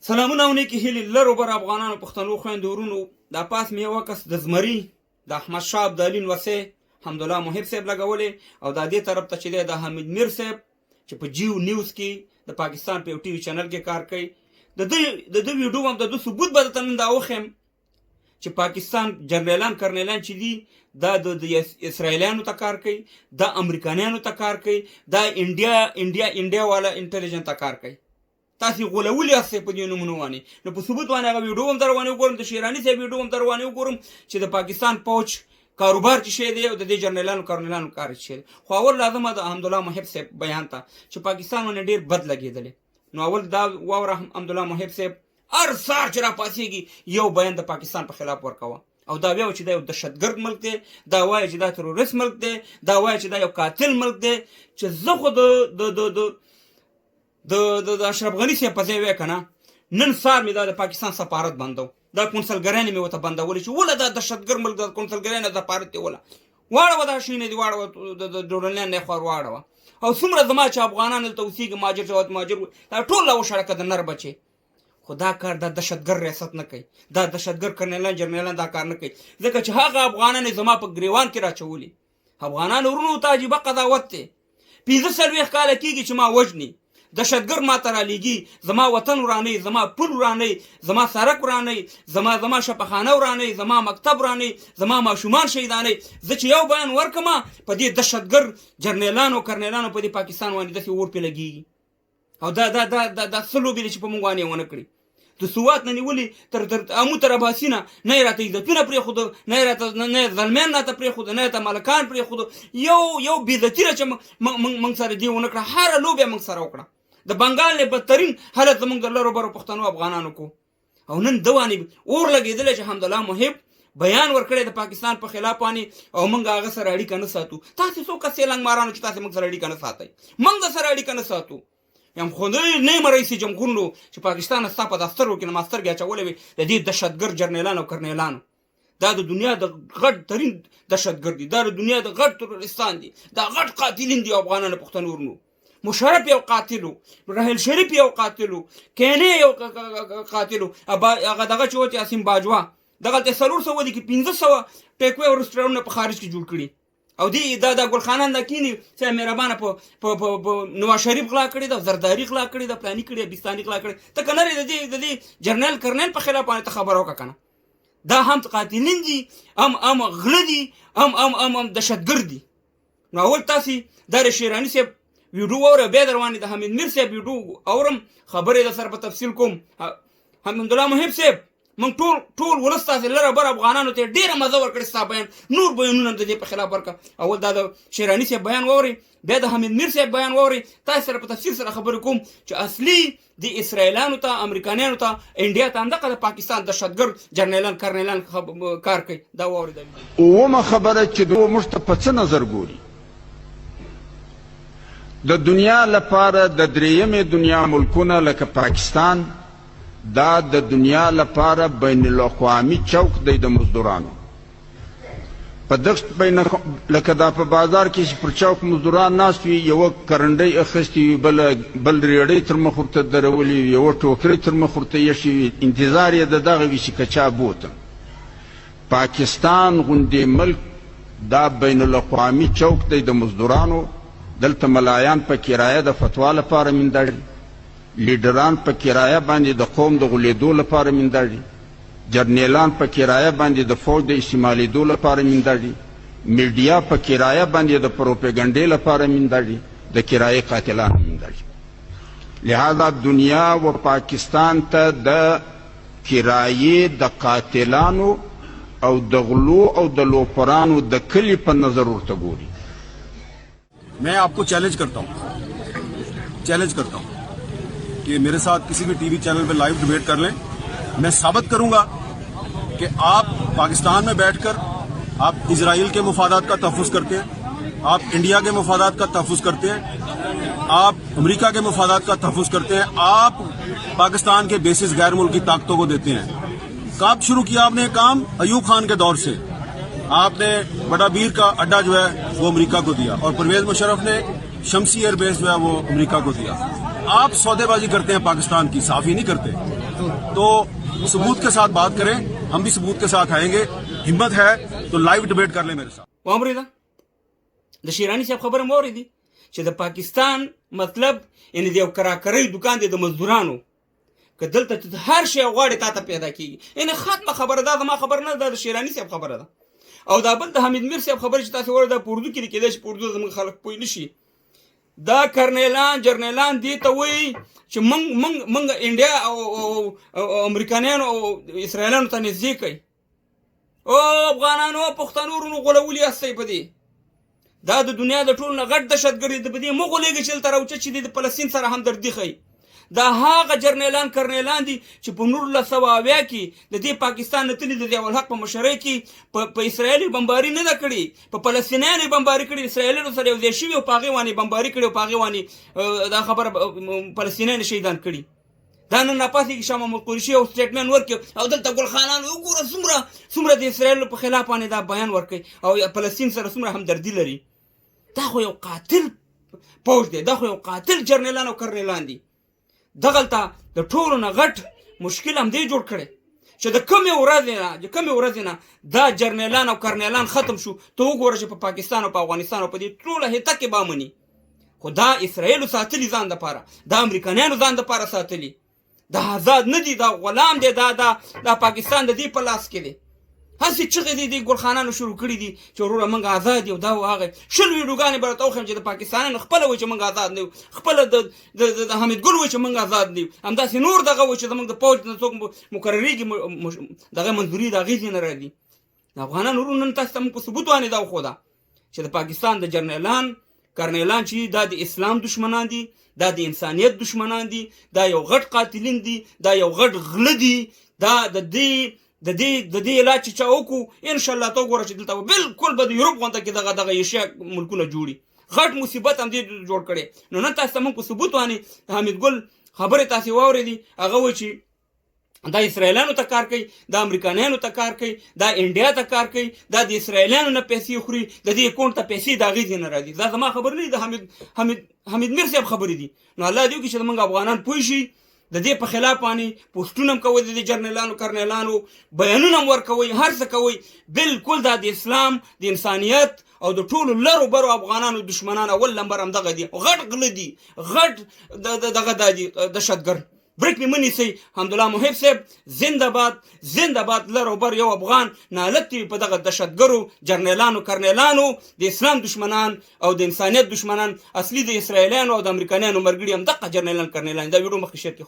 سلامونه او نیکې هیلې لرو بر افغانانو پښتنو خویندو ورونو دا پاس مې یوه کس د زمري د احمدشاه ابدالي نوسۍ حمدالله محب صاحب لګولې او دا دې طرف ته چې دی د حمید میر صاحب چې په جیو نیوز کې د پاکستان په یو ټي وي چینل کې کار کوي د ده ویډیو هم د ده ثبوت به درته نن دا وښیم چې پاکستان جنرالان کرنیلان چې دي دا د اسرائیلیانو ته کار کوي دا امریکانیانو ته کار کوي دا انډیا والا انټلیجنټ ته کار کوي تاسې غولولي یاستئ په دې نومونو باندې نو په ثبوت باندې هغه ویډیو هم در باندې وګورم د شیراني صاحب ویډیو هم در باندې وګورم چې د پاکستان پوج کاروبار چې شی دی او د دې جنرالانو کرنیلانو کار چې شی دی خو اول لازمه د حمدالله محب صاحب بیان ته چې پاکستان باندې ډېر بد لګېدلی نو اول دا واوره حمدالله محب صاحب هر سهار چې راپاڅېږي یو بیان د پاکستان په خلاف ورکوه او دا بیا چې دا یو دهشتګرد ملک دی دا وایي چې دا تروریست ملک دی دا وایي چې دا یو قاتل ملک دی چې زه خو د اشرف غني صاحب په ځای وی که نه نن سهار مې دا د پاکستان سفارت بندو دا قونسلګرانې مې ورته بندولې چې ولې دا دهشتګرد ملک د قونسلګرانې سفارت دی ولې واړوه دا شی نه دي واړوه د ډونلډ نه خور واړوه او څومره زما چې افغانان دلته اوسېږي مهاجر جواد مهاجر دا ټول راوشړه که د نر بچې خو دا کار دا دهشتګرد ریاست نه کوي دا دهشتګرد کرنیلان جرنیلان دا کار نه کوي ځکه چې هغه افغانان زما په ګریوان کې راچولي افغانان ورونو ته عجیبه قضاوت دی 45 کاله کېږي چې ما وژني دهشتګرد ما ته رالیږي زما وطن ورانوي زما پل ورانوي زما سړک ورانوي زما شفاخانه ورانوي زما مکتب ورانوي زما ماشومان شهیدانوي زه چې یو بیان ورکړم په دې دهشتګرد جرنیلانو کرنیلانو په دې پاکستان باندې داسې اور پې لګېږي او دا څه لوبې دي چې په موږ باندې یې ونه کړي د سوات نه نیولي تر امو تر اباسي نه یې راته عزتونه پرېښوده نه یې زلمیان راته پرېښوده نه یې ته ملکان پرېښوده یو بېعزتي ده چې موږ سره دې ونه کړه هره لوبه موږ سره وکړه د بنګال نه بدترین حالت زموږ د لرو برو پښتنو افغانانو کو او نن ده باندې اور لګېدلی چې حمدالله محب بیان ورکړی د پاکستان په خلاف باندې او موږ هغه سره اړیکه نه ساتو تاسې څوک سیلنګ مارانو چې تاسې موږ سره اړیکه نه ساتئ موږ د سره اړیکه نه ساتو یم خدای نه یم رئیس جمهور چې پاکستان ستا په دفترو کې ما سترګې اچولې وي د دې دهشتګرد جرنیلانو او کرنیلانو دا د دنیا د غټ ترین دهشتګرد دي دا د دنیا د غټ تروریستان دي دا غټ قاتلین دي افغانانو پښتنو ورونو مشرف یو قاتلو راحل شریف یو قاتلو کینې یو قاتلو هغه دغه چې وتی اسیم باجوا دغه 300 دي کې 1500 ټیکوي او رستورانټونه په خارج کې جوړ کړي او دی دا ګلخانان دا کینی چې مهربانه په نواز شریف غلا کړی دا زرداری غلا کړی دا پلاني کړی بستاني غلا کړی ته کنه د دې جرنل کرنل په خلاف باندې خبر وکړه کنه دا هم قاتلین دي هم غله دي هم دهشتګرد دي نو اول تاسو دا شیراني صاحب ویډیو اوره بیا در باندې د حمید میر صاحب ویډیو اورم خبرې د سر په تفصیل کوم حمدالله محب صاحب موږ ټول ولس تاسې لره بر افغانانو ته ډېره مزه ورکړې ستا بیان نور بیانونه د دې په خلاف ورکړه اول دا د شیراني صاحب بیان واورئ بیا د حمید میر صاحب بیان واورئ تاسې سره په تفصیل سره خبرې کوم چې اصلي د اسرائیلیانو ته امریکانیانو ته انډیا ته همدغه د پاکستان دهشتګرد جرنیلان کرنیلان کار کوي دا واورئ اومه خبره چې موږ ته په څه نظر ګوري د دنیا لپاره د دریمې دنیا ملکونه لکه پاکستان دا د دنیا لپاره بین الاقوامی چوک دی د مزدورانو په دغه لکه دا په بازار کې چې پر چوک مزدوران ناست وي یوه کرنډۍ اخیستې وي بل ریړۍ تر مخ ورته درولې وي یوه ټوکرۍ تر مخ ورته ایښې وي انتظار یې د دغه وي چې که چا بوته پاکستان غوندې ملک دا بین الاقوامی چوک دی د مزدورانو دلته ملایان په کرایه د فتوا لپاره مندړي لیډران په کرایه باندې د قوم د غولیدو لپاره مندړي جرنیلان په کرایه باندې د فوج د استعمالیدو لپاره مندړي میډیا په کرایه باندې د پروپاګانډې لپاره مندړي د کرایه قاتلان مندړي لہذا دنیا و پاکستان ته د کرایه د قاتلانو او د غلو او د لوپرانو د کلی په نظر ورته ګوري मैं आपको चैलेंज करता हूं कि मेरे साथ किसी भी टीवी चैनल पे लाइव डिबेट कर लें मैं साबित करूंगा कि आप पाकिस्तान में बैठकर आप इजराइल के मुफादात का तहफ़्फ़ुज़ करते हैं आप इंडिया के मुफादात का तहफ़्फ़ुज़ करते हैं आप अमेरिका के मुफादात का तहफ़्फ़ुज़ करते हैं आप पाकिस्तान के बेसिस गैर मुल्की ताकतों को देते हैं कब शुरू किया आपने काम अयूब खान के दौर से आपने बटाबीर का अड्डा जो है वो अमेरिका को दिया और परवेज मुशर्रफ ने शमसी एयरबेस जो है वो अमेरिका को दिया। आप सौदेबाजी करते हैं पाकिस्तान की, साफ ही नहीं करते। तो सबूत के साथ बात करें, हम भी सबूत के साथ आएंगे। हिम्मत है तो लाइव डिबेट कर ले मेरे साथ। واورېده د شیراني صاحب خبره مو اورېدې چې د پاکستان مطلب یعنې د یو کراکرۍ دوکان دی د مزدورانو که دلته ته هر شی غواړې تا ته پیدا کېږي یعنې ختمه خبره دا زما خبره نه ده د شیراني صاحب خبره ده او دا بل د حمید میر صاحب خبره چې تاسو وایئ دا په اردو کې د کېدای شي په اردو زموږ خلک پوه نه شي دا کرنیلان جرنیلان دې ته وایي چې موږ انډیا او امریکایانو او اسرائیلانو ته نږدې کوي او افغانانو او پښتنو ورونو غولولي یاستئ په دې دا د دنیا د ټولو نه غټ دهشتګرد دی په دې مه غولېږئ چې دلته راوچت چې د فلسطین سره همدردي ښیي دا هغه جرنیلان کرنیلان دي چې په 1980 کې د دې پاکستان نه تللي د ضیاءالحق په مشرۍ کې په اسرائیل بمباري نه ده کړې په فلسطینیانو بمباري کړې اسرائیلیانو سره یو ځای شوي او په هغې باندې بمباري کړې او په هغې باندې دا خبره فلسطینیان شهیدان کړي دا نن راپاسېږي شاه محمود قریشي او سټیټمنټ ورکړي او دلته ګلخانان وګوره څومره د اسرائیلو په خلاف باندې دا بیان ورکوي او فلسطین سره څومره همدردي لري دا خو یو قاتل پوځ دی دا خو یو قاتل جرنیلان او کرنیلان دي دغلته د ټولو نه غټ مشکل هم دی جوړ کړی چې د کمې ورځې نه دا جرنیلان او کرنیلان ختم شو ته وګوره چې په پاکستان او په افغانستان او په دې ټوله حته کې به امني خو دا اسرائیلو ساتلي ځان دپاره دا امریکایانو ځان دپاره ساتلي دا آزاد نه دي دا غلام دی دا پاکستان د دې په لاس کې دی هسې چغې دي ګلخانانو شروع کړي دي چې وروره موږ آزاد یو دا و هغه شل ویډیوګانې به راته وښیم چې د پاکستانیانو خپله وایي چې موږ آزاد نه یو خپله د حمید ګل وایي چې موږ آزاد نه یو همداسې نور دغه وایي چې زموږ د پوځ نه څوک مقرریږي دغه منظوري د هغې ځای نه راځي د افغانانو ورونو نن تاسو ته موږ په ثبوت باندې دا وښوده چې د پاکستان د جرنیلان کرنیلان چې دا د اسلام دشمنان دي دا د انسانیت دشمنان دي دا یو غټ قاتلین دي دا یو غټ غله دي دا د دې علاج چې چا وکړو انشاءالله ته وګوره چې دلته بالکل به د یورپ غونډه کې دغه ایشیا ملکونه جوړي غټ مصیبت هم دې جوړ کړی نو نن تاسو ته موږ په ثبوت باندې حمید ګل خبرې تاسې واورېدې هغه وایي چې دا اسرائیلانو ته کار کوي دا امریکایانو ته کار کوي دا انډیا ته کار کوي دا د اسرائیلانو نه پیسې خوري د دې اکاونټ ته پیسې د هغې ځای نه راځي دا زما خبرې نه دي د حمید میر صاحب خبرې دي نو الله دې وکړي چې زموږ افغانان پوه شي د دې په خلاف باندې پوسټونه هم کوئ د دې جرنیلانو کرنیلانو بیانونه هم ورکوئ هر څه کوئ بالکل دا د اسلام د انسانیت او د ټولو لرو برو افغانانو دشمنان اول نمبر همدغه دي غټ غله دي غټ دغه دا دي دهشتګرد برک مې منیسئ حمدالله محب صاحب زنده باد لرو بر یو افغان نالت دی په دغه دهشتګرو جرنیلانو کرنیلانو د اسلام دشمنان او د انسانیت دشمنان اصلي د اسرائیلیانو او د امریکایانو مرګړي هم دغه جرنیلان کرنیلان دا ویډیو مخکې شیر کړئ